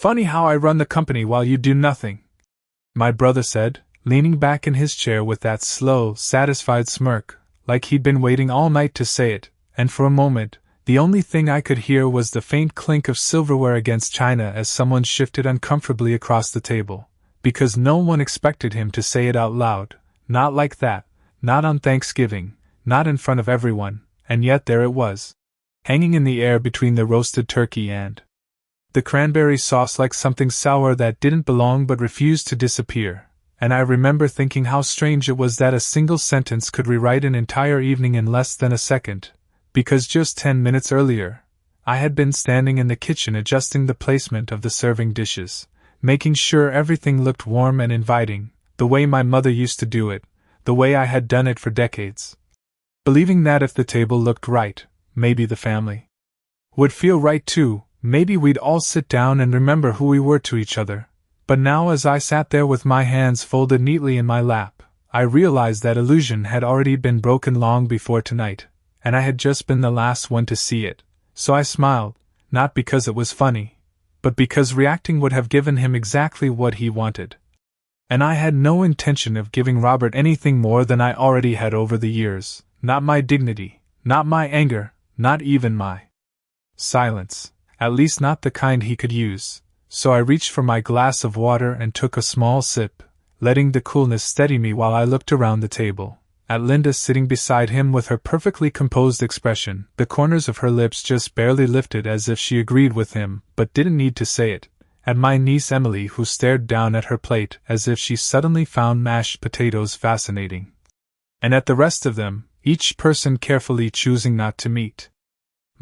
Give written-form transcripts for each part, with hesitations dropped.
Funny how I run the company while you do nothing, my brother said, leaning back in his chair with that slow, satisfied smirk, like he'd been waiting all night to say it, and for a moment, the only thing I could hear was the faint clink of silverware against china as someone shifted uncomfortably across the table, because no one expected him to say it out loud, not like that, not on Thanksgiving, not in front of everyone, and yet there it was, hanging in the air between the roasted turkey and the cranberry sauce like something sour that didn't belong but refused to disappear, and I remember thinking how strange it was that a single sentence could rewrite an entire evening in less than a second, because just 10 minutes earlier, I had been standing in the kitchen adjusting the placement of the serving dishes, making sure everything looked warm and inviting, the way my mother used to do it, the way I had done it for decades. Believing that if the table looked right, maybe the family would feel right too, maybe we'd all sit down and remember who we were to each other. But now as I sat there with my hands folded neatly in my lap, I realized that illusion had already been broken long before tonight, and I had just been the last one to see it, so I smiled, not because it was funny, but because reacting would have given him exactly what he wanted. And I had no intention of giving Robert anything more than I already had over the years, not my dignity, not my anger, not even my silence, at least not the kind he could use, so I reached for my glass of water and took a small sip, letting the coolness steady me while I looked around the table, at Linda sitting beside him with her perfectly composed expression, the corners of her lips just barely lifted as if she agreed with him but didn't need to say it, at my niece Emily who stared down at her plate as if she suddenly found mashed potatoes fascinating, and at the rest of them, each person carefully choosing not to meet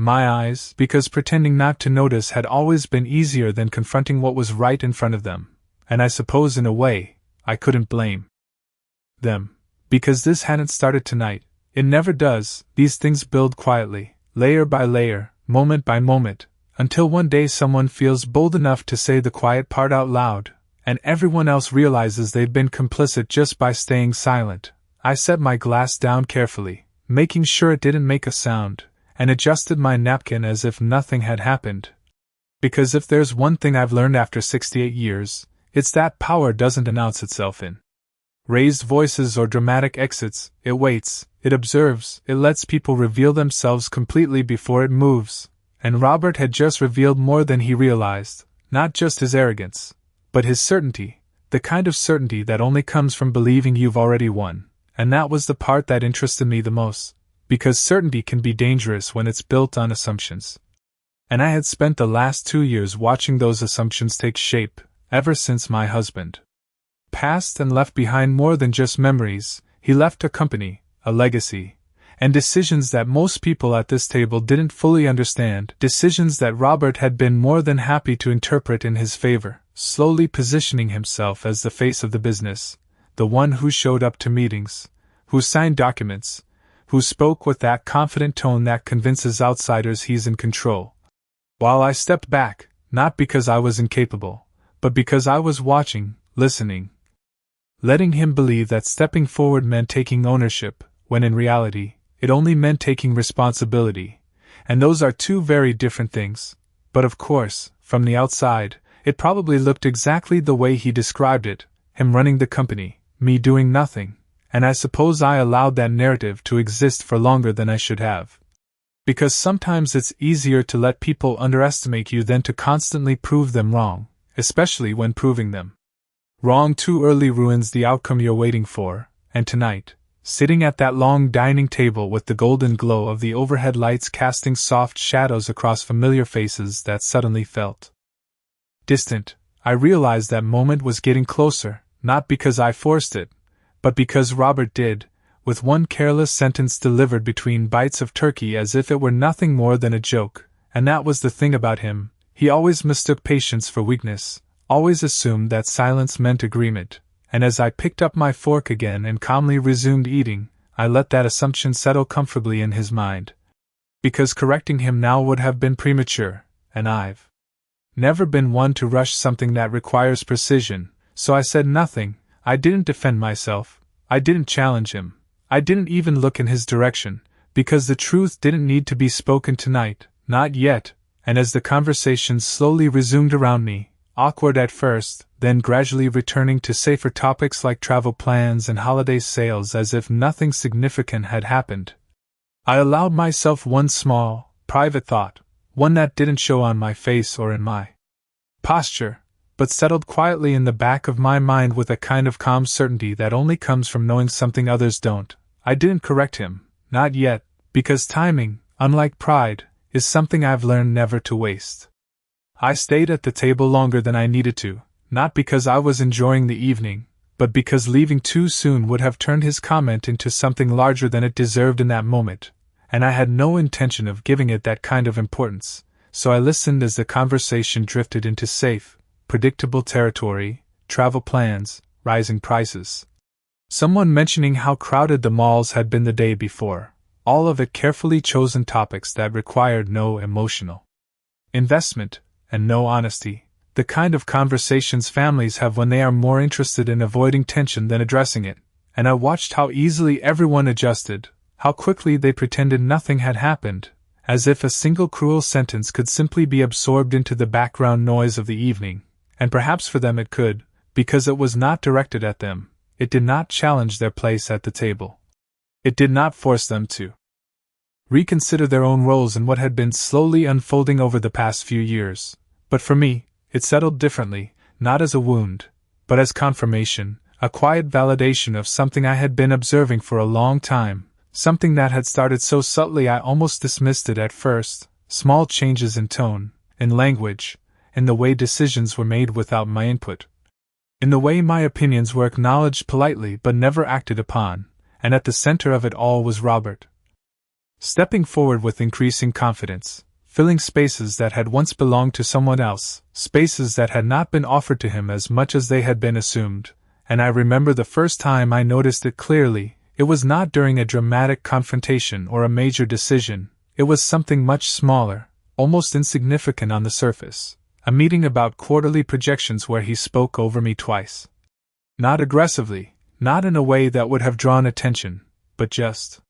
my eyes, because pretending not to notice had always been easier than confronting what was right in front of them, and I suppose in a way, I couldn't blame them, because this hadn't started tonight. It never does. These things build quietly, layer by layer, moment by moment, until one day someone feels bold enough to say the quiet part out loud, and everyone else realizes they've been complicit just by staying silent. I set my glass down carefully, making sure it didn't make a sound, and adjusted my napkin as if nothing had happened. Because if there's one thing I've learned after 68 years, it's that power doesn't announce itself in raised voices or dramatic exits. It waits, it observes, it lets people reveal themselves completely before it moves, and Robert had just revealed more than he realized, not just his arrogance, but his certainty, the kind of certainty that only comes from believing you've already won, and that was the part that interested me the most. Because certainty can be dangerous when it's built on assumptions. And I had spent the last 2 years watching those assumptions take shape, ever since my husband passed and left behind more than just memories. He left a company, a legacy, and decisions that most people at this table didn't fully understand, decisions that Robert had been more than happy to interpret in his favor, slowly positioning himself as the face of the business, the one who showed up to meetings, who signed documents, who spoke with that confident tone that convinces outsiders he's in control. While I stepped back, not because I was incapable, but because I was watching, listening, letting him believe that stepping forward meant taking ownership, when in reality, it only meant taking responsibility, and those are two very different things. But of course, from the outside, it probably looked exactly the way he described it, him running the company, me doing nothing. And I suppose I allowed that narrative to exist for longer than I should have. Because sometimes it's easier to let people underestimate you than to constantly prove them wrong, especially when proving them wrong too early ruins the outcome you're waiting for. And tonight, sitting at that long dining table with the golden glow of the overhead lights casting soft shadows across familiar faces that suddenly felt distant, I realized that moment was getting closer, not because I forced it, but because Robert did, with one careless sentence delivered between bites of turkey as if it were nothing more than a joke. And that was the thing about him, he always mistook patience for weakness, always assumed that silence meant agreement, and as I picked up my fork again and calmly resumed eating, I let that assumption settle comfortably in his mind. Because correcting him now would have been premature, and I've never been one to rush something that requires precision, so I said nothing. I didn't defend myself, I didn't challenge him, I didn't even look in his direction, because the truth didn't need to be spoken tonight, not yet, and as the conversation slowly resumed around me, awkward at first, then gradually returning to safer topics like travel plans and holiday sales as if nothing significant had happened. I allowed myself one small, private thought, one that didn't show on my face or in my posture, but settled quietly in the back of my mind with a kind of calm certainty that only comes from knowing something others don't. I didn't correct him, not yet, because timing, unlike pride, is something I've learned never to waste. I stayed at the table longer than I needed to, not because I was enjoying the evening, but because leaving too soon would have turned his comment into something larger than it deserved in that moment, and I had no intention of giving it that kind of importance, so I listened as the conversation drifted into safe, predictable territory: travel plans, rising prices. Someone mentioning how crowded the malls had been the day before, all of it carefully chosen topics that required no emotional investment, and no honesty, the kind of conversations families have when they are more interested in avoiding tension than addressing it, and I watched how easily everyone adjusted, how quickly they pretended nothing had happened, as if a single cruel sentence could simply be absorbed into the background noise of the evening, and perhaps for them it could, because it was not directed at them, it did not challenge their place at the table. It did not force them to reconsider their own roles in what had been slowly unfolding over the past few years. But for me, it settled differently, not as a wound, but as confirmation, a quiet validation of something I had been observing for a long time, something that had started so subtly I almost dismissed it at first: small changes in tone, in language, in the way decisions were made without my input, in the way my opinions were acknowledged politely but never acted upon, and at the center of it all was Robert. Stepping forward with increasing confidence, filling spaces that had once belonged to someone else, spaces that had not been offered to him as much as they had been assumed, and I remember the first time I noticed it clearly, it was not during a dramatic confrontation or a major decision, it was something much smaller, almost insignificant on the surface, a meeting about quarterly projections where he spoke over me twice. Not aggressively, not in a way that would have drawn attention, but just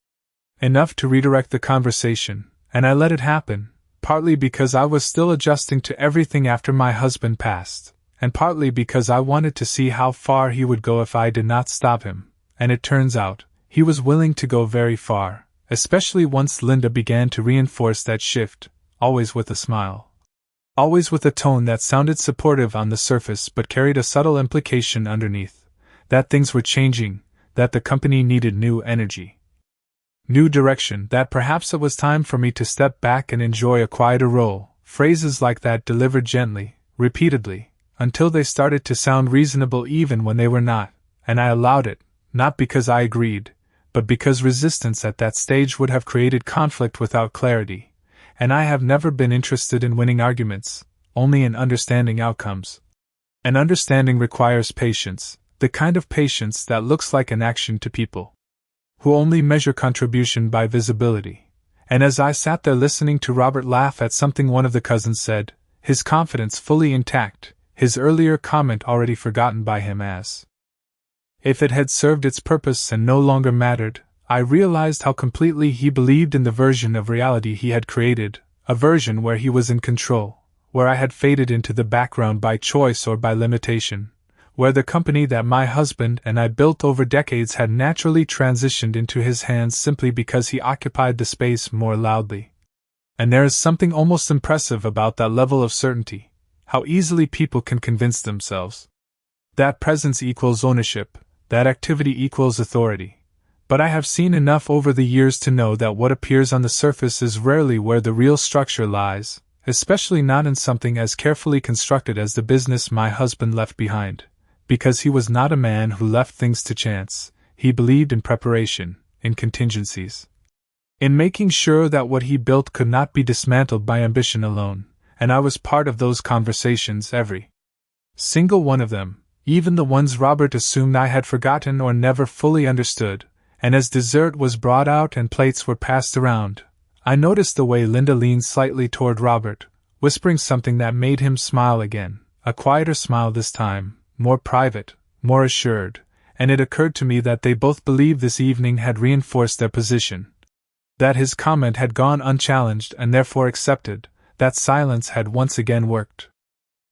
enough to redirect the conversation, and I let it happen, partly because I was still adjusting to everything after my husband passed, and partly because I wanted to see how far he would go if I did not stop him, and it turns out, he was willing to go very far, especially once Linda began to reinforce that shift, always with a smile. Always with a tone that sounded supportive on the surface but carried a subtle implication underneath, that things were changing, that the company needed new energy, new direction, that perhaps it was time for me to step back and enjoy a quieter role. Phrases like that delivered gently, repeatedly, until they started to sound reasonable even when they were not, and I allowed it, not because I agreed, but because resistance at that stage would have created conflict without clarity, and I have never been interested in winning arguments, only in understanding outcomes. And understanding requires patience, the kind of patience that looks like an action to people who only measure contribution by visibility. And as I sat there listening to Robert laugh at something one of the cousins said, his confidence fully intact, his earlier comment already forgotten by him as if it had served its purpose and no longer mattered, I realized how completely he believed in the version of reality he had created, a version where he was in control, where I had faded into the background by choice or by limitation, where the company that my husband and I built over decades had naturally transitioned into his hands simply because he occupied the space more loudly. And there is something almost impressive about that level of certainty, how easily people can convince themselves that presence equals ownership, that activity equals authority. But I have seen enough over the years to know that what appears on the surface is rarely where the real structure lies, especially not in something as carefully constructed as the business my husband left behind. Because he was not a man who left things to chance, he believed in preparation, in contingencies, in making sure that what he built could not be dismantled by ambition alone, and I was part of those conversations, every single one of them, even the ones Robert assumed I had forgotten or never fully understood, and as dessert was brought out and plates were passed around, I noticed the way Linda leaned slightly toward Robert, whispering something that made him smile again, a quieter smile this time, more private, more assured, and it occurred to me that they both believed this evening had reinforced their position. That his comment had gone unchallenged and therefore accepted, that silence had once again worked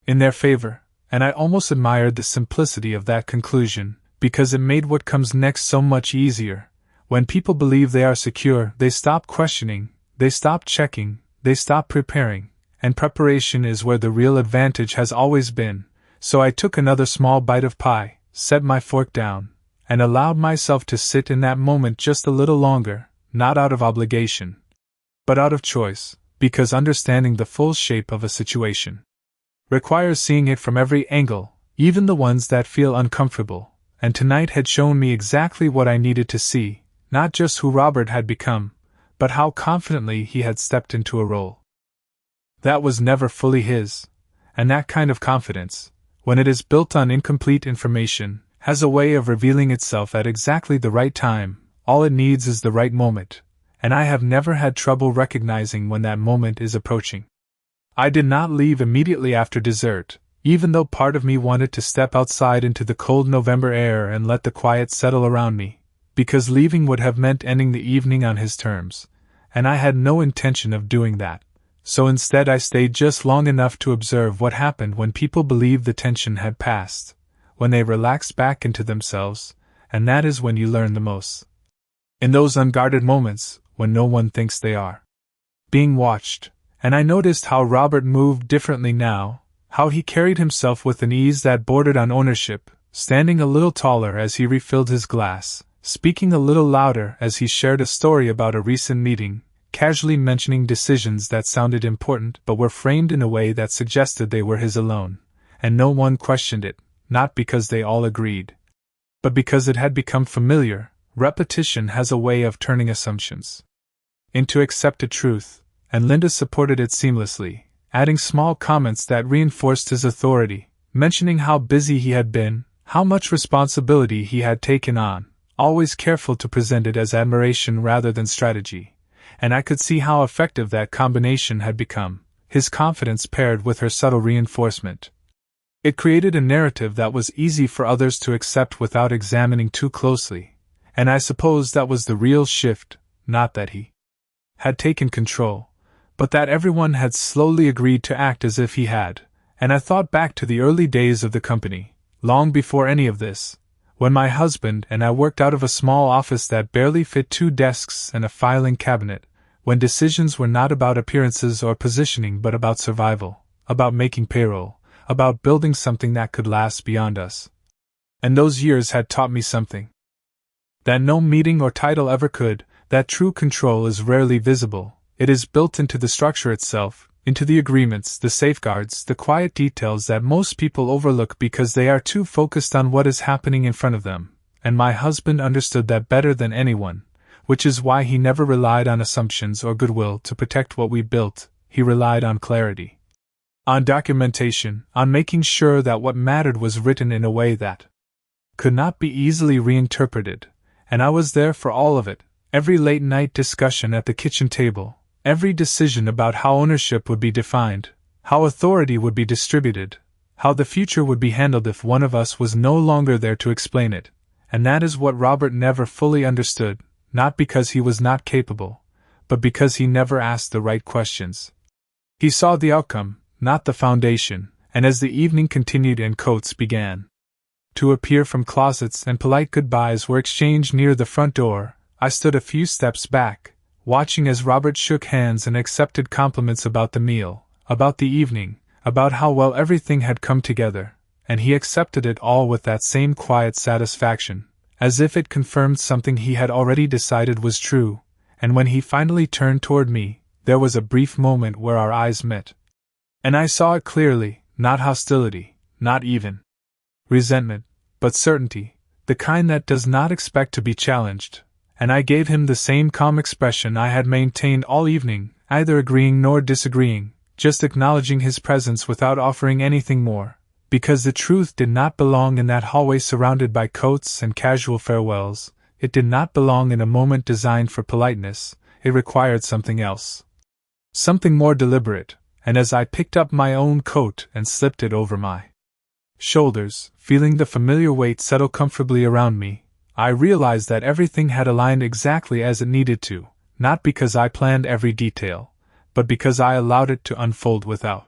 in their favor, and I almost admired the simplicity of that conclusion, because it made what comes next so much easier. When people believe they are secure, they stop questioning, they stop checking, they stop preparing, and preparation is where the real advantage has always been. So I took another small bite of pie, set my fork down, and allowed myself to sit in that moment just a little longer, not out of obligation, but out of choice, because understanding the full shape of a situation requires seeing it from every angle, even the ones that feel uncomfortable, and tonight had shown me exactly what I needed to see, not just who Robert had become, but how confidently he had stepped into a role that was never fully his, and that kind of confidence, when it is built on incomplete information, has a way of revealing itself at exactly the right time. All it needs is the right moment, and I have never had trouble recognizing when that moment is approaching. I did not leave immediately after dessert, even though part of me wanted to step outside into the cold November air and let the quiet settle around me, because leaving would have meant ending the evening on his terms, and I had no intention of doing that. So instead I stayed just long enough to observe what happened when people believed the tension had passed, when they relaxed back into themselves, and that is when you learn the most. In those unguarded moments, when no one thinks they are being watched, and I noticed how Robert moved differently now, how he carried himself with an ease that bordered on ownership, standing a little taller as he refilled his glass, speaking a little louder as he shared a story about a recent meeting, casually mentioning decisions that sounded important but were framed in a way that suggested they were his alone, and no one questioned it, not because they all agreed, but because it had become familiar. Repetition has a way of turning assumptions into accepted truth, and Linda supported it seamlessly, adding small comments that reinforced his authority, mentioning how busy he had been, how much responsibility he had taken on, always careful to present it as admiration rather than strategy. And I could see how effective that combination had become, his confidence paired with her subtle reinforcement. It created a narrative that was easy for others to accept without examining too closely, and I suppose that was the real shift, not that he had taken control, but that everyone had slowly agreed to act as if he had. And I thought back to the early days of the company, long before any of this, when my husband and I worked out of a small office that barely fit 2 desks and a filing cabinet, when decisions were not about appearances or positioning but about survival, about making payroll, about building something that could last beyond us. And those years had taught me something that no meeting or title ever could, that true control is rarely visible. It is built into the structure itself, into the agreements, the safeguards, the quiet details that most people overlook because they are too focused on what is happening in front of them, and my husband understood that better than anyone, which is why he never relied on assumptions or goodwill to protect what we built. He relied on clarity, on documentation, on making sure that what mattered was written in a way that could not be easily reinterpreted, and I was there for all of it, every late-night discussion at the kitchen table, every decision about how ownership would be defined, how authority would be distributed, how the future would be handled if one of us was no longer there to explain it. And that is what Robert never fully understood, not because he was not capable, but because he never asked the right questions. He saw the outcome, not the foundation, and as the evening continued and coats began to appear from closets and polite goodbyes were exchanged near the front door, I stood a few steps back, watching as Robert shook hands and accepted compliments about the meal, about the evening, about how well everything had come together, and he accepted it all with that same quiet satisfaction, as if it confirmed something he had already decided was true. And when he finally turned toward me, there was a brief moment where our eyes met. And I saw it clearly, not hostility, not even resentment, but certainty, the kind that does not expect to be challenged. And I gave him the same calm expression I had maintained all evening, neither agreeing nor disagreeing, just acknowledging his presence without offering anything more, because the truth did not belong in that hallway surrounded by coats and casual farewells. It did not belong in a moment designed for politeness. It required something else, something more deliberate. And as I picked up my own coat and slipped it over my shoulders, feeling the familiar weight settle comfortably around me, I realized that everything had aligned exactly as it needed to, not because I planned every detail, but because I allowed it to unfold without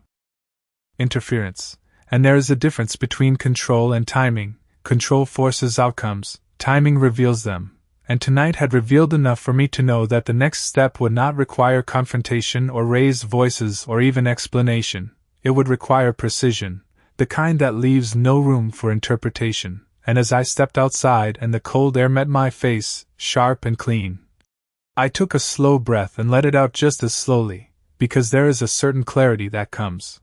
interference. And there is a difference between control and timing. Control forces outcomes, timing reveals them. And tonight had revealed enough for me to know that the next step would not require confrontation or raised voices or even explanation. It would require precision, the kind that leaves no room for interpretation. And as I stepped outside and the cold air met my face, sharp and clean, I took a slow breath and let it out just as slowly, because there is a certain clarity that comes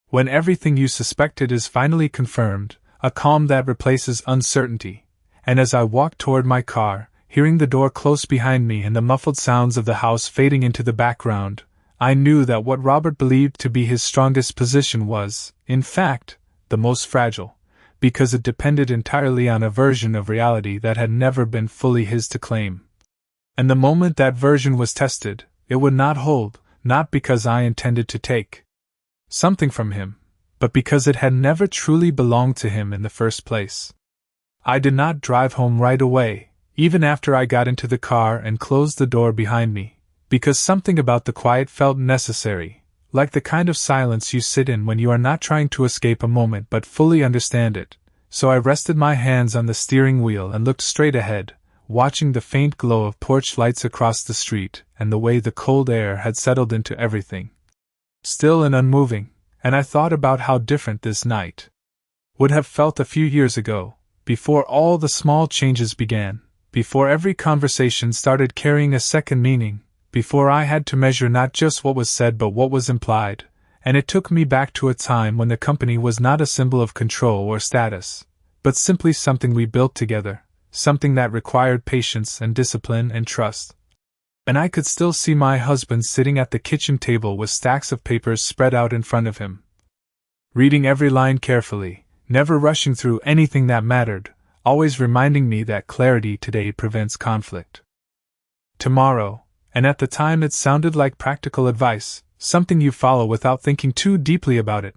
when everything you suspected is finally confirmed, a calm that replaces uncertainty. And as I walked toward my car, hearing the door close behind me and the muffled sounds of the house fading into the background, I knew that what Robert believed to be his strongest position was, in fact, the most fragile, because it depended entirely on a version of reality that had never been fully his to claim. And the moment that version was tested, it would not hold, not because I intended to take something from him, but because it had never truly belonged to him in the first place. I did not drive home right away, even after I got into the car and closed the door behind me, because something about the quiet felt necessary, like the kind of silence you sit in when you are not trying to escape a moment but fully understand it. So I rested my hands on the steering wheel and looked straight ahead, watching the faint glow of porch lights across the street and the way the cold air had settled into everything, still and unmoving. And I thought about how different this night would have felt a few years ago, before all the small changes began, before every conversation started carrying a second meaning, before I had to measure not just what was said but what was implied. And it took me back to a time when the company was not a symbol of control or status, but simply something we built together, something that required patience and discipline and trust. And I could still see my husband sitting at the kitchen table with stacks of papers spread out in front of him, reading every line carefully, never rushing through anything that mattered, always reminding me that clarity today prevents conflict tomorrow. And at the time it sounded like practical advice, something you follow without thinking too deeply about it.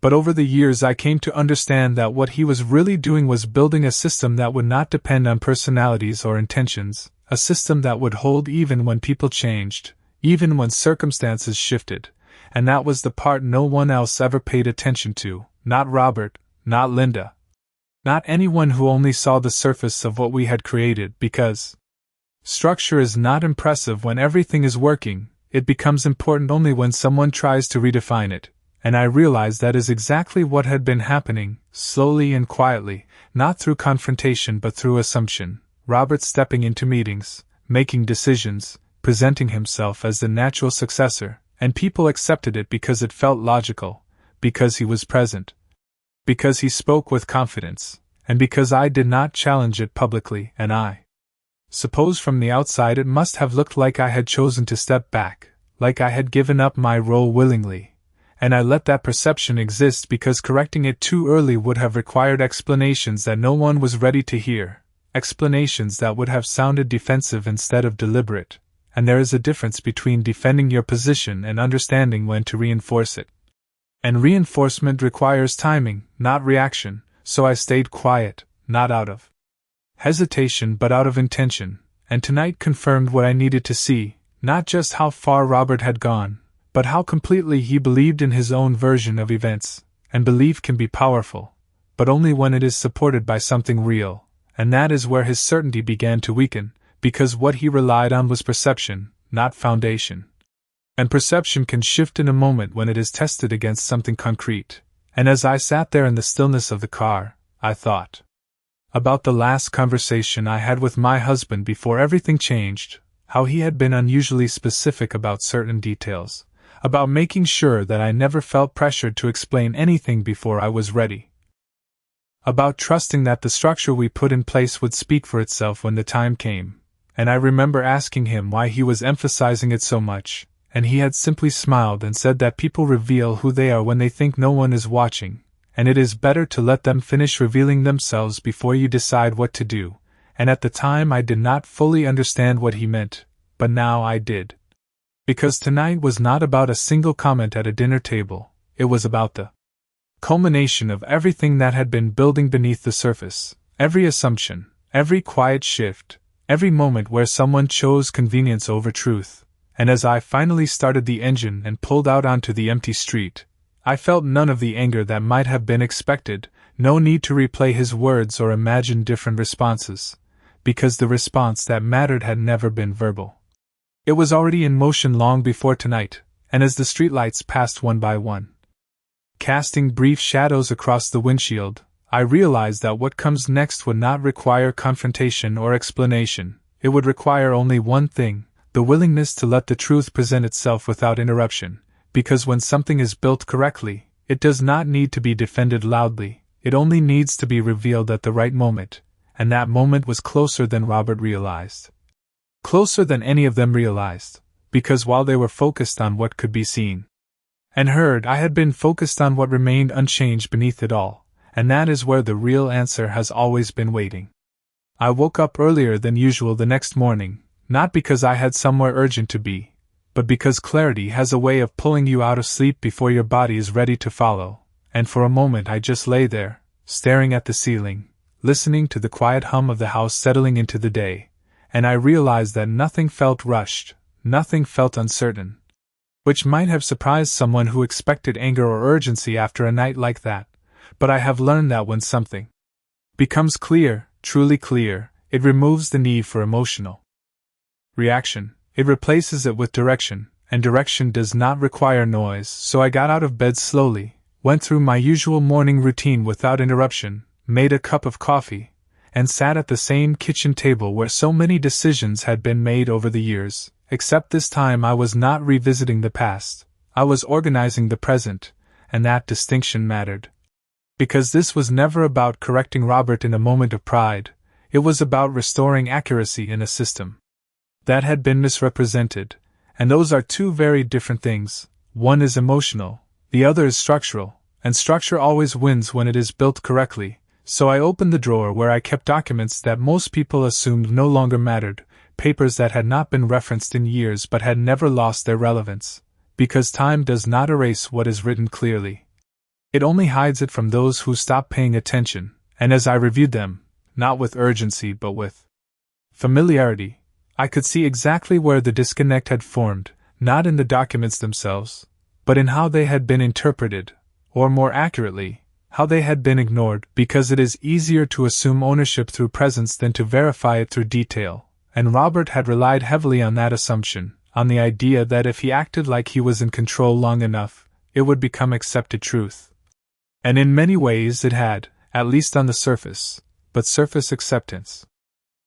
But over the years I came to understand that what he was really doing was building a system that would not depend on personalities or intentions, a system that would hold even when people changed, even when circumstances shifted. And that was the part no one else ever paid attention to, not Robert, not Linda, not anyone who only saw the surface of what we had created, because structure is not impressive when everything is working, it becomes important only when someone tries to redefine it. And I realized that is exactly what had been happening, slowly and quietly, not through confrontation but through assumption. Robert stepping into meetings, making decisions, presenting himself as the natural successor, and people accepted it because it felt logical, because he was present, because he spoke with confidence, and because I did not challenge it publicly. And I suppose from the outside it must have looked like I had chosen to step back, like I had given up my role willingly. And I let that perception exist because correcting it too early would have required explanations that no one was ready to hear, explanations that would have sounded defensive instead of deliberate. And there is a difference between defending your position and understanding when to reinforce it. And reinforcement requires timing, not reaction, so I stayed quiet, not out of hesitation but out of intention, and tonight confirmed what I needed to see, not just how far Robert had gone, but how completely he believed in his own version of events. And belief can be powerful, but only when it is supported by something real, and that is where his certainty began to weaken, because what he relied on was perception, not foundation. And perception can shift in a moment when it is tested against something concrete. And as I sat there in the stillness of the car, I thought about the last conversation I had with my husband before everything changed, how he had been unusually specific about certain details, about making sure that I never felt pressured to explain anything before I was ready, about trusting that the structure we put in place would speak for itself when the time came. And I remember asking him why he was emphasizing it so much, and he had simply smiled and said that people reveal who they are when they think no one is watching, and it is better to let them finish revealing themselves before you decide what to do. And at the time I did not fully understand what he meant, but now I did. Because tonight was not about a single comment at a dinner table, it was about the culmination of everything that had been building beneath the surface, every assumption, every quiet shift, every moment where someone chose convenience over truth. And as I finally started the engine and pulled out onto the empty street, I felt none of the anger that might have been expected, no need to replay his words or imagine different responses, because the response that mattered had never been verbal. It was already in motion long before tonight, and as the streetlights passed one by one, casting brief shadows across the windshield, I realized that what comes next would not require confrontation or explanation. It would require only one thing: the willingness to let the truth present itself without interruption, because when something is built correctly, it does not need to be defended loudly, it only needs to be revealed at the right moment, and that moment was closer than Robert realized. Closer than any of them realized, because while they were focused on what could be seen and heard, I had been focused on what remained unchanged beneath it all, and that is where the real answer has always been waiting. I woke up earlier than usual the next morning, not because I had somewhere urgent to be, but because clarity has a way of pulling you out of sleep before your body is ready to follow, and for a moment I just lay there, staring at the ceiling, listening to the quiet hum of the house settling into the day, and I realized that nothing felt rushed, nothing felt uncertain, which might have surprised someone who expected anger or urgency after a night like that, but I have learned that when something becomes clear, truly clear, it removes the need for emotional reaction, it replaces it with direction, and direction does not require noise. So I got out of bed slowly, went through my usual morning routine without interruption, made a cup of coffee, and sat at the same kitchen table where so many decisions had been made over the years, except this time I was not revisiting the past, I was organizing the present, and that distinction mattered. Because this was never about correcting Robert in a moment of pride, it was about restoring accuracy in a system that had been misrepresented, and those are two very different things. One is emotional, the other is structural, and structure always wins when it is built correctly. So I opened the drawer where I kept documents that most people assumed no longer mattered, papers that had not been referenced in years but had never lost their relevance, because time does not erase what is written clearly. It only hides it from those who stop paying attention, and as I reviewed them, not with urgency but with familiarity, I could see exactly where the disconnect had formed, not in the documents themselves, but in how they had been interpreted, or more accurately, how they had been ignored, because it is easier to assume ownership through presence than to verify it through detail, and Robert had relied heavily on that assumption, on the idea that if he acted like he was in control long enough, it would become accepted truth. And in many ways it had, at least on the surface, but surface acceptance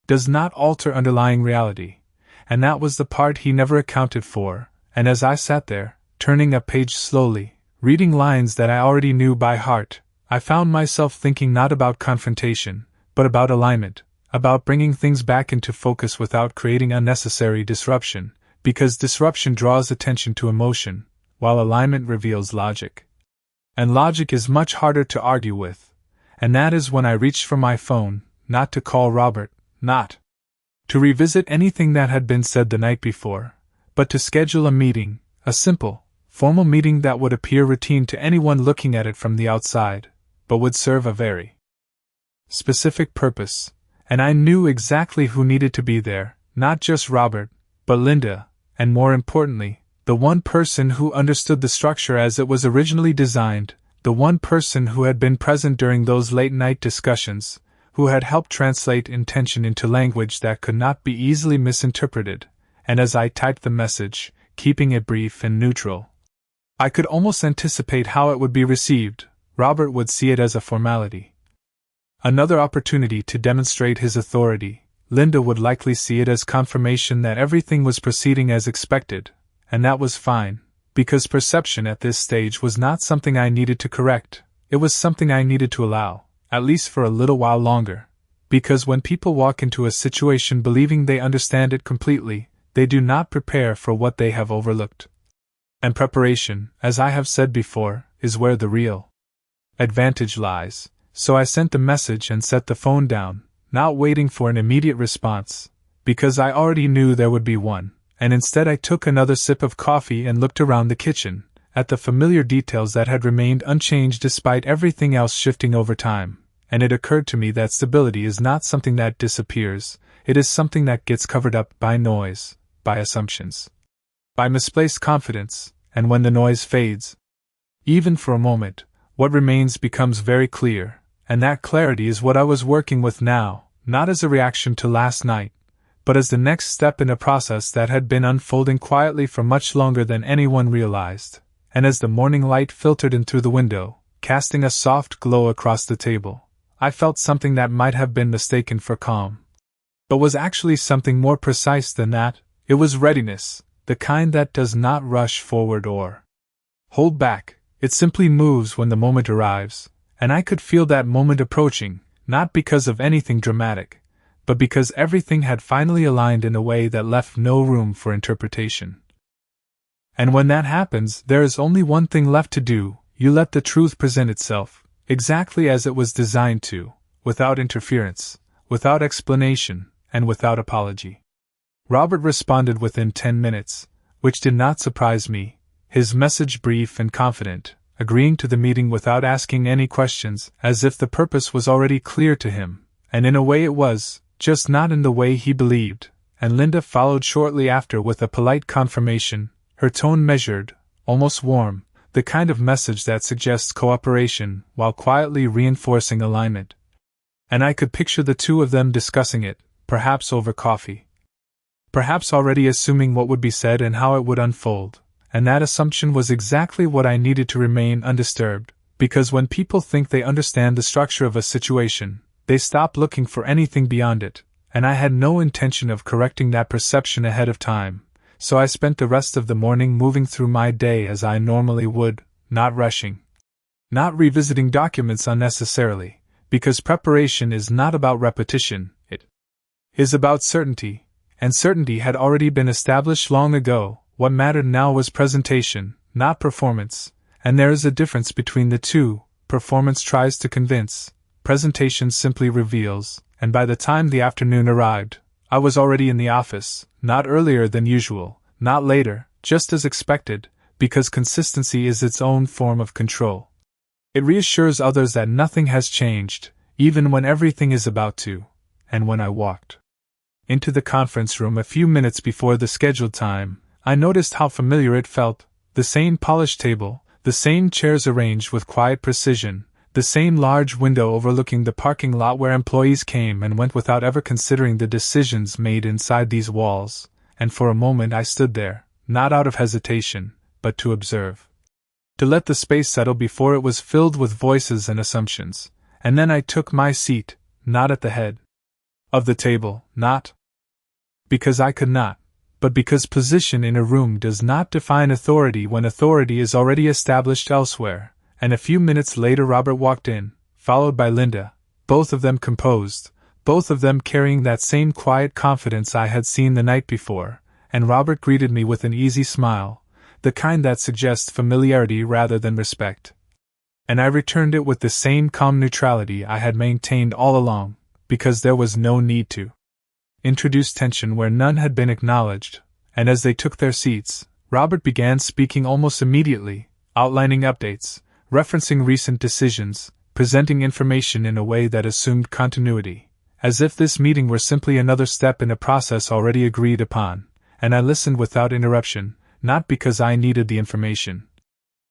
does not alter underlying reality, and that was the part he never accounted for, and as I sat there, turning a page slowly, reading lines that I already knew by heart, I found myself thinking not about confrontation, but about alignment, about bringing things back into focus without creating unnecessary disruption, because disruption draws attention to emotion, while alignment reveals logic. And logic is much harder to argue with, and that is when I reached for my phone, not to call Robert, not to revisit anything that had been said the night before, but to schedule a meeting, a simple, formal meeting that would appear routine to anyone looking at it from the outside, but would serve a very specific purpose, and I knew exactly who needed to be there, not just Robert, but Linda, and more importantly, the one person who understood the structure as it was originally designed, the one person who had been present during those late-night discussions, who had helped translate intention into language that could not be easily misinterpreted, and as I typed the message, keeping it brief and neutral, I could almost anticipate how it would be received. Robert would see it as a formality, another opportunity to demonstrate his authority. Linda would likely see it as confirmation that everything was proceeding as expected, and that was fine, because perception at this stage was not something I needed to correct, it was something I needed to allow, at least for a little while longer, because when people walk into a situation believing they understand it completely, they do not prepare for what they have overlooked. And preparation, as I have said before, is where the real advantage lies. So I sent the message and set the phone down, not waiting for an immediate response, because I already knew there would be one, and instead I took another sip of coffee and looked around the kitchen, at the familiar details that had remained unchanged despite everything else shifting over time, and it occurred to me that stability is not something that disappears, it is something that gets covered up by noise, by assumptions, by misplaced confidence, and when the noise fades, Even for a moment, what remains becomes very clear, and that clarity is what I was working with now, not as a reaction to last night, but as the next step in a process that had been unfolding quietly for much longer than anyone realized. And as the morning light filtered in through the window, casting a soft glow across the table, I felt something that might have been mistaken for calm, but was actually something more precise than that. It was readiness, the kind that does not rush forward or hold back. It simply moves when the moment arrives, and I could feel that moment approaching, not because of anything dramatic, but because everything had finally aligned in a way that left no room for interpretation. And when that happens, there is only one thing left to do: you let the truth present itself, exactly as it was designed to, without interference, without explanation, and without apology. Robert responded within 10 minutes, which did not surprise me, his message brief and confident, agreeing to the meeting without asking any questions, as if the purpose was already clear to him, and in a way it was, just not in the way he believed. And Linda followed shortly after with a polite confirmation, her tone measured, almost warm, the kind of message that suggests cooperation while quietly reinforcing alignment. And I could picture the two of them discussing it, perhaps over coffee. Perhaps already assuming what would be said and how it would unfold. And that assumption was exactly what I needed to remain undisturbed, because when people think they understand the structure of a situation, they stop looking for anything beyond it, and I had no intention of correcting that perception ahead of time, so I spent the rest of the morning moving through my day as I normally would, not rushing. Not revisiting documents unnecessarily, because preparation is not about repetition, it is about certainty, and certainty had already been established long ago. What mattered now was presentation, not performance, and there is a difference between the two. Performance tries to convince, presentation simply reveals, and by the time the afternoon arrived, I was already in the office, not earlier than usual, not later, just as expected, because consistency is its own form of control. It reassures others that nothing has changed, even when everything is about to. And when I walked into the conference room a few minutes before the scheduled time, I noticed how familiar it felt: the same polished table, the same chairs arranged with quiet precision, the same large window overlooking the parking lot where employees came and went without ever considering the decisions made inside these walls. And for a moment I stood there, not out of hesitation, but to observe. To let the space settle before it was filled with voices and assumptions. And then I took my seat, not at the head of the table, not because I could not, but because position in a room does not define authority when authority is already established elsewhere. And a few minutes later Robert walked in, followed by Linda, both of them composed, both of them carrying that same quiet confidence I had seen the night before, and Robert greeted me with an easy smile, the kind that suggests familiarity rather than respect. And I returned it with the same calm neutrality I had maintained all along, because there was no need to introduce tension where none had been acknowledged. And as they took their seats, Robert began speaking almost immediately, outlining updates, referencing recent decisions, presenting information in a way that assumed continuity, as if this meeting were simply another step in a process already agreed upon. And I listened without interruption, not because I needed the information,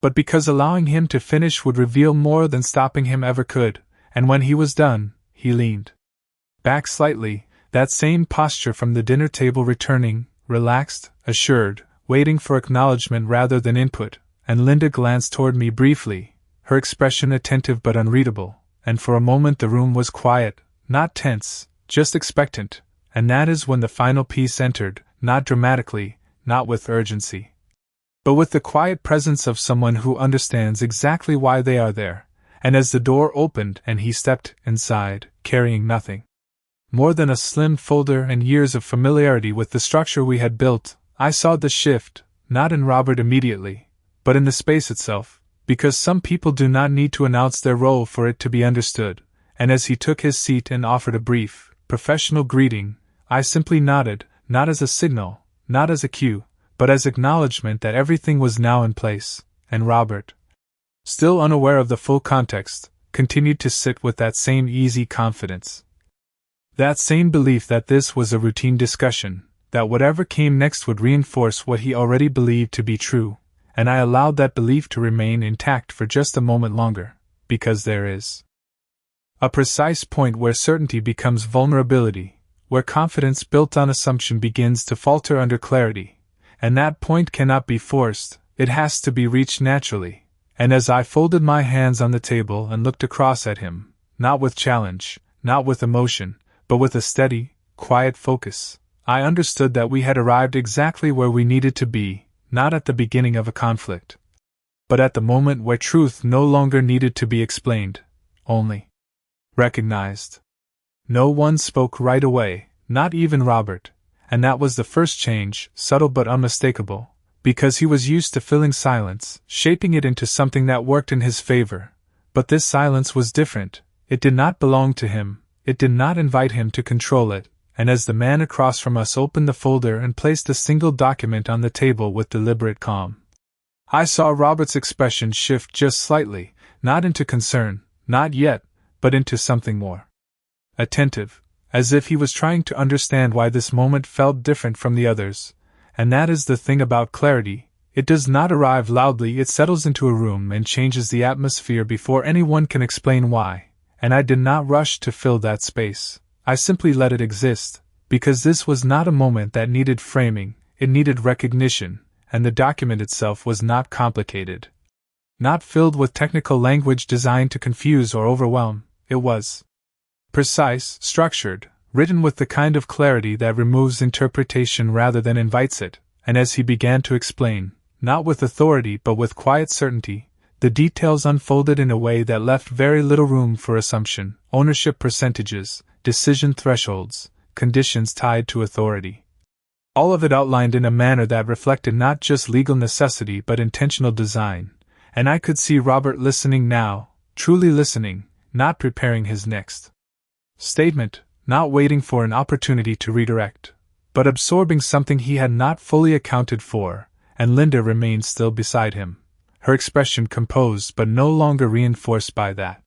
but because allowing him to finish would reveal more than stopping him ever could. And when he was done, he leaned back slightly, that same posture from the dinner table returning, relaxed, assured, waiting for acknowledgement rather than input. And Linda glanced toward me briefly, her expression attentive but unreadable, and for a moment the room was quiet, not tense, just expectant. And that is when the final piece entered, not dramatically, not with urgency, but with the quiet presence of someone who understands exactly why they are there. And as the door opened and he stepped inside, carrying nothing more than a slim folder and years of familiarity with the structure we had built, I saw the shift, not in Robert immediately, but in the space itself, because some people do not need to announce their role for it to be understood. And as he took his seat and offered a brief, professional greeting, I simply nodded, not as a signal, not as a cue, but as acknowledgement that everything was now in place. And Robert, still unaware of the full context, continued to sit with that same easy confidence. That same belief that this was a routine discussion, that whatever came next would reinforce what he already believed to be true, and I allowed that belief to remain intact for just a moment longer, because there is a precise point where certainty becomes vulnerability, where confidence built on assumption begins to falter under clarity, and that point cannot be forced, it has to be reached naturally. And as I folded my hands on the table and looked across at him, not with challenge, not with emotion, but with a steady, quiet focus, I understood that we had arrived exactly where we needed to be, not at the beginning of a conflict, but at the moment where truth no longer needed to be explained, only recognized. No one spoke right away, not even Robert, and that was the first change, subtle but unmistakable, because he was used to filling silence, shaping it into something that worked in his favor. But this silence was different. It did not belong to him, it did not invite him to control it, and as the man across from us opened the folder and placed a single document on the table with deliberate calm, I saw Robert's expression shift just slightly, not into concern, not yet, but into something more attentive, as if he was trying to understand why this moment felt different from the others. And that is the thing about clarity, it does not arrive loudly, it settles into a room and changes the atmosphere before anyone can explain why, and I did not rush to fill that space, I simply let it exist, because this was not a moment that needed framing, it needed recognition, and the document itself was not complicated. Not filled with technical language designed to confuse or overwhelm, it was precise, structured, written with the kind of clarity that removes interpretation rather than invites it, and as he began to explain, not with authority but with quiet certainty, the details unfolded in a way that left very little room for assumption, ownership percentages, decision thresholds, conditions tied to authority. All of it outlined in a manner that reflected not just legal necessity but intentional design, and I could see Robert listening now, truly listening, not preparing his next statement, not waiting for an opportunity to redirect, but absorbing something he had not fully accounted for, and Linda remained still beside him, her expression composed but no longer reinforced by that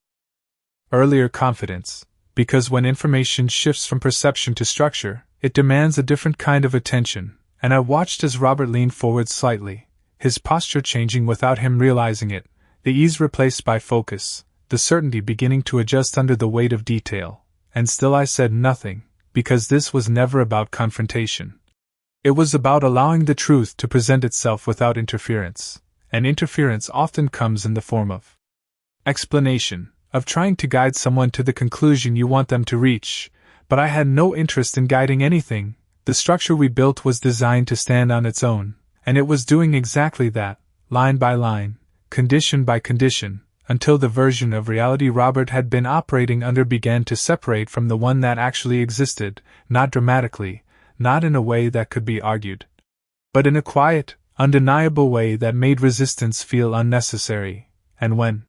earlier confidence, because when information shifts from perception to structure, it demands a different kind of attention, and I watched as Robert leaned forward slightly, his posture changing without him realizing it, the ease replaced by focus, the certainty beginning to adjust under the weight of detail. And still I said nothing, because this was never about confrontation. It was about allowing the truth to present itself without interference, and interference often comes in the form of explanation, of trying to guide someone to the conclusion you want them to reach, but I had no interest in guiding anything. The structure we built was designed to stand on its own, and it was doing exactly that, line by line, condition by condition, until the version of reality Robert had been operating under began to separate from the one that actually existed, not dramatically, not in a way that could be argued, but in a quiet, undeniable way that made resistance feel unnecessary. And when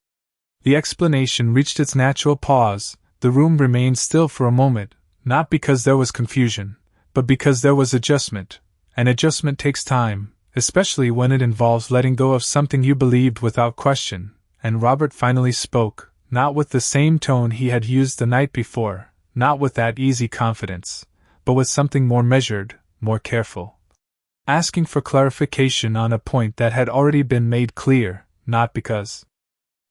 the explanation reached its natural pause, the room remained still for a moment, not because there was confusion, but because there was adjustment, and adjustment takes time, especially when it involves letting go of something you believed without question. And Robert finally spoke, not with the same tone he had used the night before, not with that easy confidence, but with something more measured, more careful. Asking for clarification on a point that had already been made clear, not because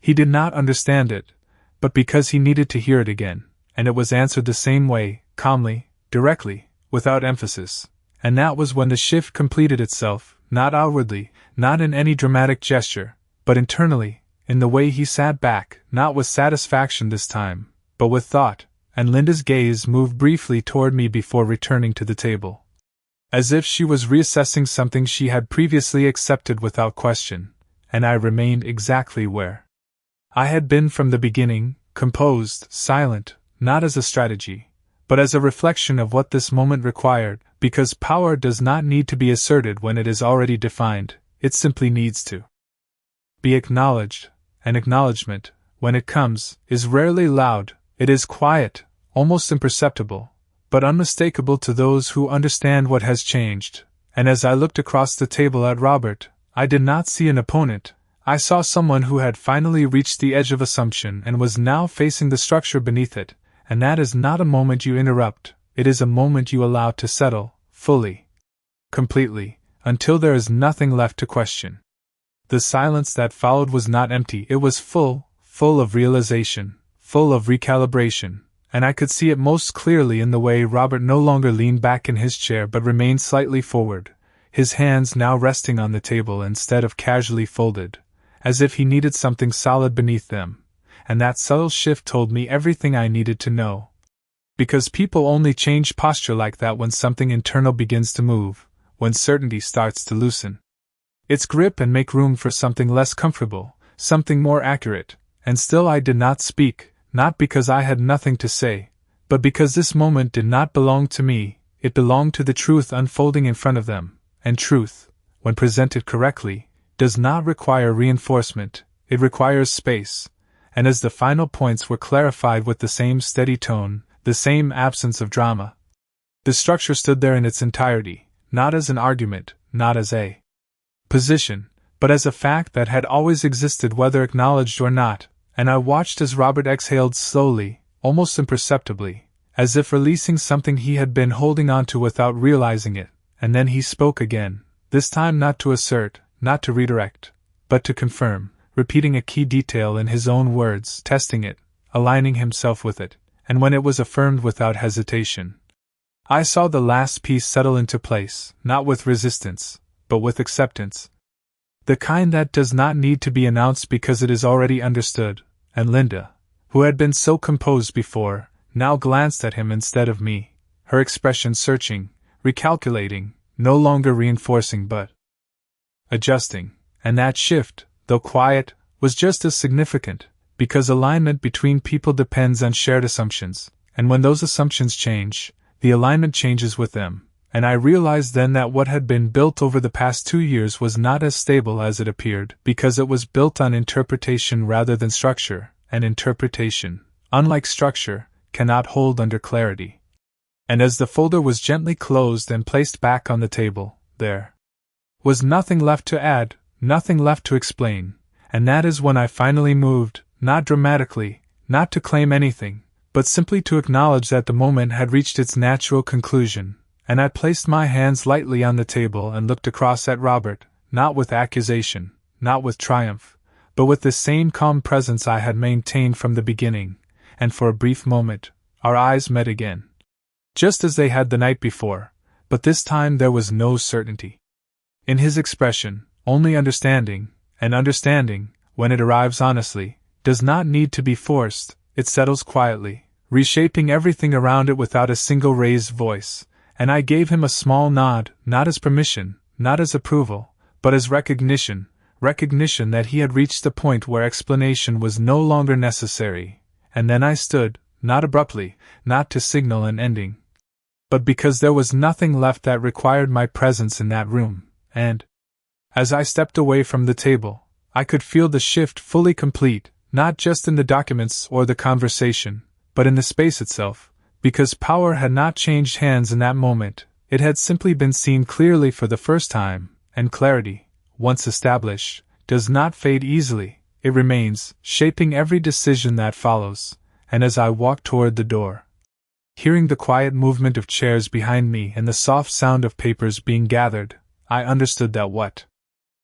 he did not understand it, but because he needed to hear it again, and it was answered the same way, calmly, directly, without emphasis. And that was when the shift completed itself, not outwardly, not in any dramatic gesture, but internally, in the way he sat back, not with satisfaction this time, but with thought, and Linda's gaze moved briefly toward me before returning to the table, as if she was reassessing something she had previously accepted without question, and I remained exactly where I had been from the beginning, composed, silent, not as a strategy, but as a reflection of what this moment required, because power does not need to be asserted when it is already defined, it simply needs to be acknowledged. And acknowledgement, when it comes, is rarely loud, it is quiet, almost imperceptible, but unmistakable to those who understand what has changed. And as I looked across the table at Robert, I did not see an opponent, I saw someone who had finally reached the edge of assumption and was now facing the structure beneath it, and that is not a moment you interrupt, it is a moment you allow to settle, fully, completely, until there is nothing left to question. The silence that followed was not empty, it was full of realization, full of recalibration, and I could see it most clearly in the way Robert no longer leaned back in his chair but remained slightly forward, his hands now resting on the table instead of casually folded, as if he needed something solid beneath them, and that subtle shift told me everything I needed to know. Because people only change posture like that when something internal begins to move, when certainty starts to loosen its grip and make room for something less comfortable, something more accurate. And still I did not speak, not because I had nothing to say, but because this moment did not belong to me, it belonged to the truth unfolding in front of them, and truth, when presented correctly, does not require reinforcement, it requires space, and as the final points were clarified with the same steady tone, the same absence of drama, the structure stood there in its entirety, not as an argument, not as a position, but as a fact that had always existed whether acknowledged or not, and I watched as Robert exhaled slowly, almost imperceptibly, as if releasing something he had been holding on to without realizing it, and then he spoke again, this time not to assert, not to redirect, but to confirm, repeating a key detail in his own words, testing it, aligning himself with it, and when it was affirmed without hesitation, I saw the last piece settle into place, not with resistance, but with acceptance. The kind that does not need to be announced because it is already understood, and Linda, who had been so composed before, now glanced at him instead of me, her expression searching, recalculating, no longer reinforcing but adjusting, and that shift, though quiet, was just as significant, because alignment between people depends on shared assumptions, and when those assumptions change, the alignment changes with them. And I realized then that what had been built over the past 2 years was not as stable as it appeared, because it was built on interpretation rather than structure, and interpretation, unlike structure, cannot hold under clarity. And as the folder was gently closed and placed back on the table, there was nothing left to add, nothing left to explain, and that is when I finally moved, not dramatically, not to claim anything, but simply to acknowledge that the moment had reached its natural conclusion. And I placed my hands lightly on the table and looked across at Robert, not with accusation, not with triumph, but with the same calm presence I had maintained from the beginning, and for a brief moment, our eyes met again. Just as they had the night before, but this time there was no certainty in his expression, only understanding, and understanding, when it arrives honestly, does not need to be forced, it settles quietly, reshaping everything around it without a single raised voice. And I gave him a small nod, not as permission, not as approval, but as recognition that he had reached the point where explanation was no longer necessary, and then I stood, not abruptly, not to signal an ending, but because there was nothing left that required my presence in that room, and as I stepped away from the table, I could feel the shift fully complete, not just in the documents or the conversation, but in the space itself. Because power had not changed hands in that moment, it had simply been seen clearly for the first time, and clarity, once established, does not fade easily, it remains, shaping every decision that follows, and as I walked toward the door, hearing the quiet movement of chairs behind me and the soft sound of papers being gathered, I understood that what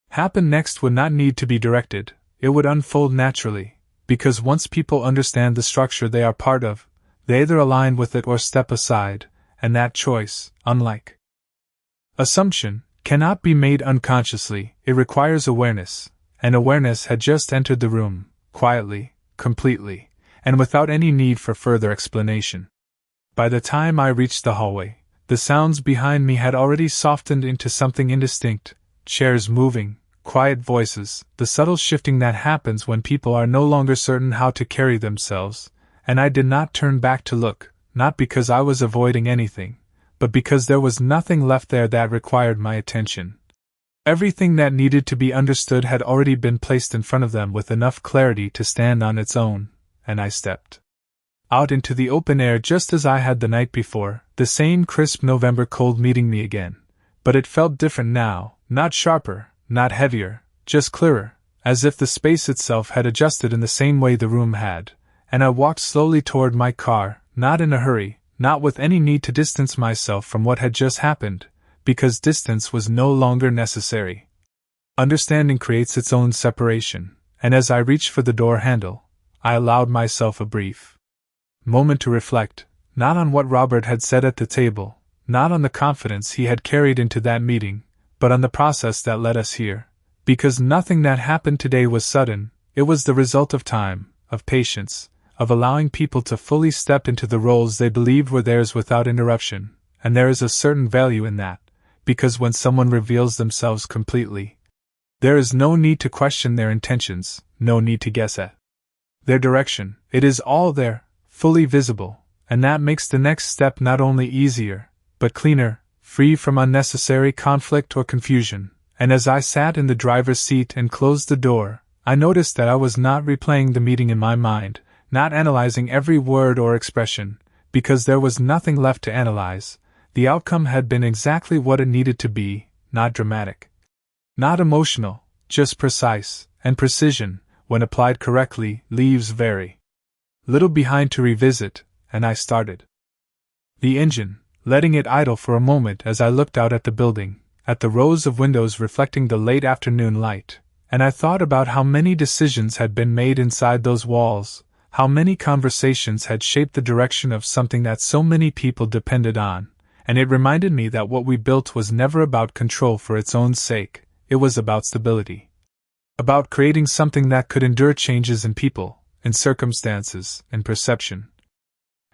happened next would not need to be directed, it would unfold naturally, because once people understand the structure they are part of, they either align with it or step aside, and that choice, unlike assumption, cannot be made unconsciously, it requires awareness, and awareness had just entered the room, quietly, completely, and without any need for further explanation. By the time I reached the hallway, the sounds behind me had already softened into something indistinct, chairs moving, quiet voices, the subtle shifting that happens when people are no longer certain how to carry themselves. And I did not turn back to look, not because I was avoiding anything, but because there was nothing left there that required my attention. Everything that needed to be understood had already been placed in front of them with enough clarity to stand on its own, and I stepped out into the open air just as I had the night before, the same crisp November cold meeting me again, but it felt different now, not sharper, not heavier, just clearer, as if the space itself had adjusted in the same way the room had. And I walked slowly toward my car, not in a hurry, not with any need to distance myself from what had just happened, because distance was no longer necessary. Understanding creates its own separation, and as I reached for the door handle, I allowed myself a brief moment to reflect, not on what Robert had said at the table, not on the confidence he had carried into that meeting, but on the process that led us here. Because nothing that happened today was sudden, it was the result of time, of patience, of allowing people to fully step into the roles they believed were theirs without interruption, and there is a certain value in that, because when someone reveals themselves completely, there is no need to question their intentions, no need to guess at their direction. It is all there, fully visible, and that makes the next step not only easier, but cleaner, free from unnecessary conflict or confusion. And as I sat in the driver's seat and closed the door, I noticed that I was not replaying the meeting in my mind, not analyzing every word or expression, because there was nothing left to analyze. The outcome had been exactly what it needed to be, not dramatic, not emotional, just precise, and precision, when applied correctly, leaves very little behind to revisit, and I started the engine, letting it idle for a moment as I looked out at the building, at the rows of windows reflecting the late afternoon light, and I thought about how many decisions had been made inside those walls, how many conversations had shaped the direction of something that so many people depended on, and it reminded me that what we built was never about control for its own sake, it was about stability. About creating something that could endure changes in people, in circumstances, in perception.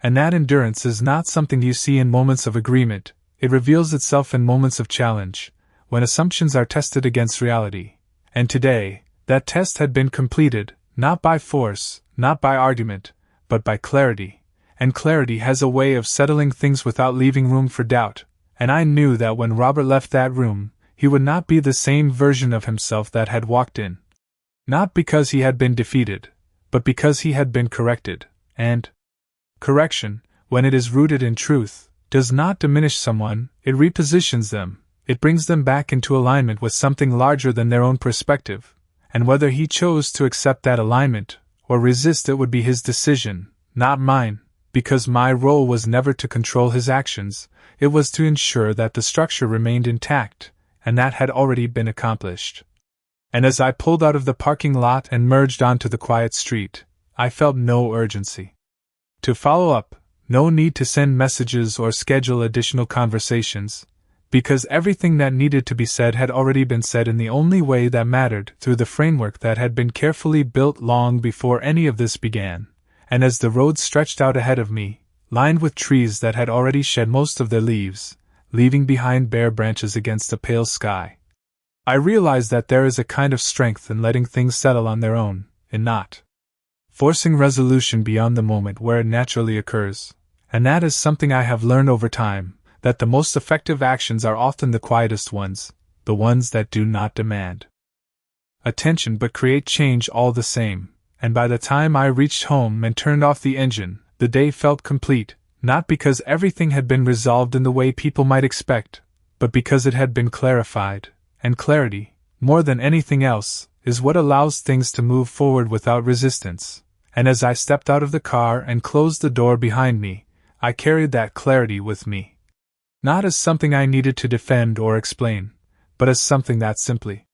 And that endurance is not something you see in moments of agreement, it reveals itself in moments of challenge, when assumptions are tested against reality. And today, that test had been completed, not by force, not by argument, but by clarity. And clarity has a way of settling things without leaving room for doubt, and I knew that when Robert left that room, he would not be the same version of himself that had walked in. Not because he had been defeated, but because he had been corrected, and correction, when it is rooted in truth, does not diminish someone, it repositions them, it brings them back into alignment with something larger than their own perspective, and whether he chose to accept that alignment, or resist it would be his decision, not mine, because my role was never to control his actions, it was to ensure that the structure remained intact, and that had already been accomplished. And as I pulled out of the parking lot and merged onto the quiet street, I felt no urgency to follow up, no need to send messages or schedule additional conversations, because everything that needed to be said had already been said in the only way that mattered, through the framework that had been carefully built long before any of this began. And as the road stretched out ahead of me, lined with trees that had already shed most of their leaves, leaving behind bare branches against a pale sky, I realized that there is a kind of strength in letting things settle on their own, in not forcing resolution beyond the moment where it naturally occurs, and that is something I have learned over time, that the most effective actions are often the quietest ones, the ones that do not demand attention but create change all the same. And by the time I reached home and turned off the engine, the day felt complete, not because everything had been resolved in the way people might expect, but because it had been clarified, and clarity, more than anything else, is what allows things to move forward without resistance. And as I stepped out of the car and closed the door behind me, I carried that clarity with me. Not as something I needed to defend or explain, but as something that simply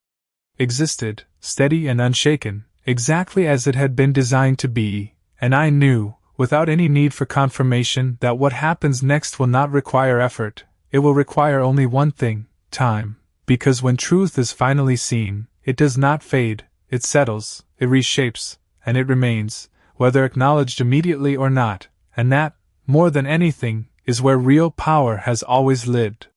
existed, steady and unshaken, exactly as it had been designed to be, and I knew, without any need for confirmation, that what happens next will not require effort, it will require only one thing, time, because when truth is finally seen, it does not fade, it settles, it reshapes, and it remains, whether acknowledged immediately or not, and that, more than anything, is where real power has always lived.